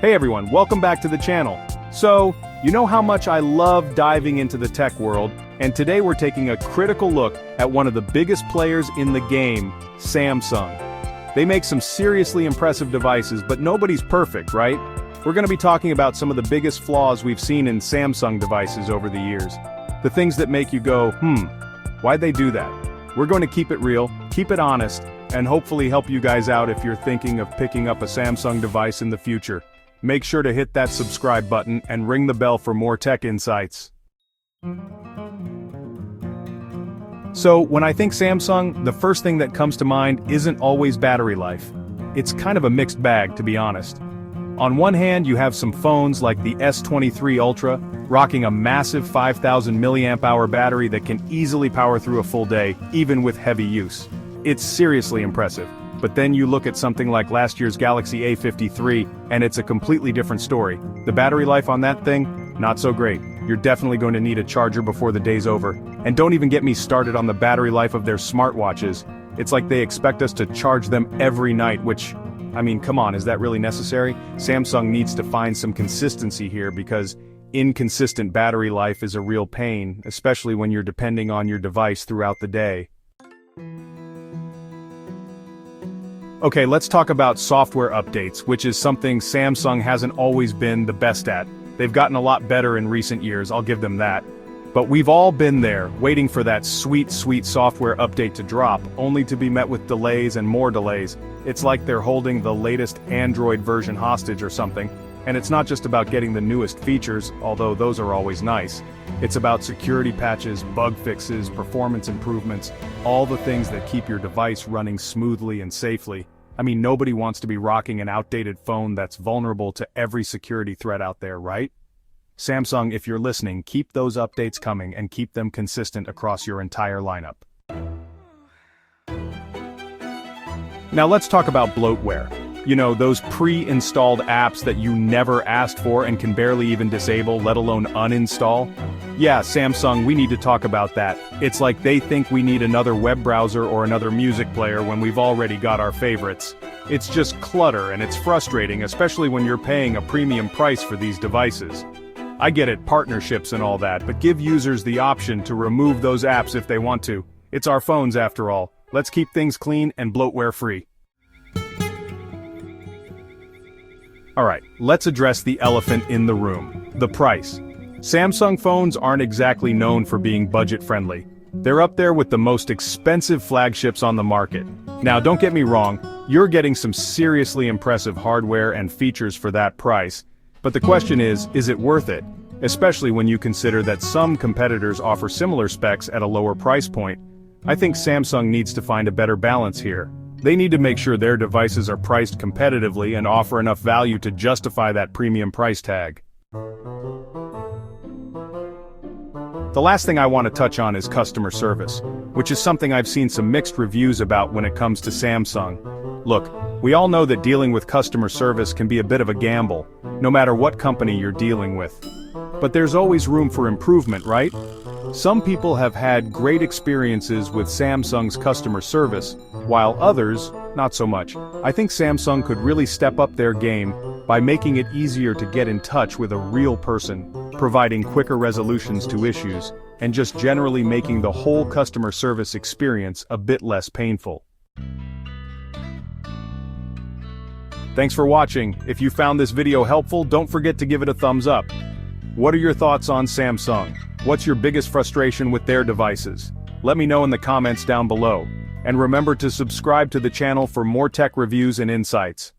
Hey everyone, welcome back to the channel. So, you know how much I love diving into the tech world, and today we're taking a critical look at one of the biggest players in the game, Samsung. They make some seriously impressive devices, but nobody's perfect, right? We're going to be talking about some of the biggest flaws we've seen in Samsung devices over the years. The things that make you go, why'd they do that? We're going to keep it real, keep it honest, and hopefully help you guys out if you're thinking of picking up a Samsung device in the future. Make sure to hit that subscribe button and ring the bell for more tech insights. So, when I think Samsung, the first thing that comes to mind isn't always battery life. It's kind of a mixed bag, to be honest. On one hand, you have some phones like the S23 Ultra, rocking a massive 5,000 mAh battery that can easily power through a full day, even with heavy use. It's seriously impressive. But then you look at something like last year's Galaxy A53, and it's a completely different story. The battery life on that thing, not so great. You're definitely going to need a charger before the day's over. And don't even get me started on the battery life of their smartwatches. It's like they expect us to charge them every night, which, I mean, come on, is that really necessary? Samsung needs to find some consistency here because inconsistent battery life is a real pain, especially when you're depending on your device throughout the day. Okay, let's talk about software updates, which is something Samsung hasn't always been the best at. They've gotten a lot better in recent years, I'll give them that. But we've all been there, waiting for that sweet software update to drop, only to be met with delays and more delays. It's like they're holding the latest Android version hostage or something. And it's not just about getting the newest features, although those are always nice. It's about security patches, bug fixes, performance improvements, all the things that keep your device running smoothly and safely. I mean, nobody wants to be rocking an outdated phone that's vulnerable to every security threat out there, right? Samsung, if you're listening, keep those updates coming and keep them consistent across your entire lineup. Now let's talk about bloatware. You know, those pre-installed apps that you never asked for and can barely even disable, let alone uninstall. Yeah, Samsung, we need to talk about that. It's like they think we need another web browser or another music player when we've already got our favorites. It's just clutter and it's frustrating, especially when you're paying a premium price for these devices. I get it, partnerships and all that, but give users the option to remove those apps if they want to. It's our phones after all. Let's keep things clean and bloatware free. Alright, let's address the elephant in the room, the price. Samsung phones aren't exactly known for being budget-friendly. They're up there with the most expensive flagships on the market. Now don't get me wrong, you're getting some seriously impressive hardware and features for that price. But the question is it worth it? Especially when you consider that some competitors offer similar specs at a lower price point. I think Samsung needs to find a better balance here. They need to make sure their devices are priced competitively and offer enough value to justify that premium price tag. The last thing I want to touch on is customer service, which is something I've seen some mixed reviews about when it comes to Samsung. Look, we all know that dealing with customer service can be a bit of a gamble, no matter what company you're dealing with. But there's always room for improvement, right? Some people have had great experiences with Samsung's customer service, while others, not so much. I think Samsung could really step up their game by making it easier to get in touch with a real person, providing quicker resolutions to issues, and just generally making the whole customer service experience a bit less painful. Thanks for watching. If you found this video helpful, don't forget to give it a thumbs up. What are your thoughts on Samsung? What's your biggest frustration with their devices? Let me know in the comments down below. And remember to subscribe to the channel for more tech reviews and insights.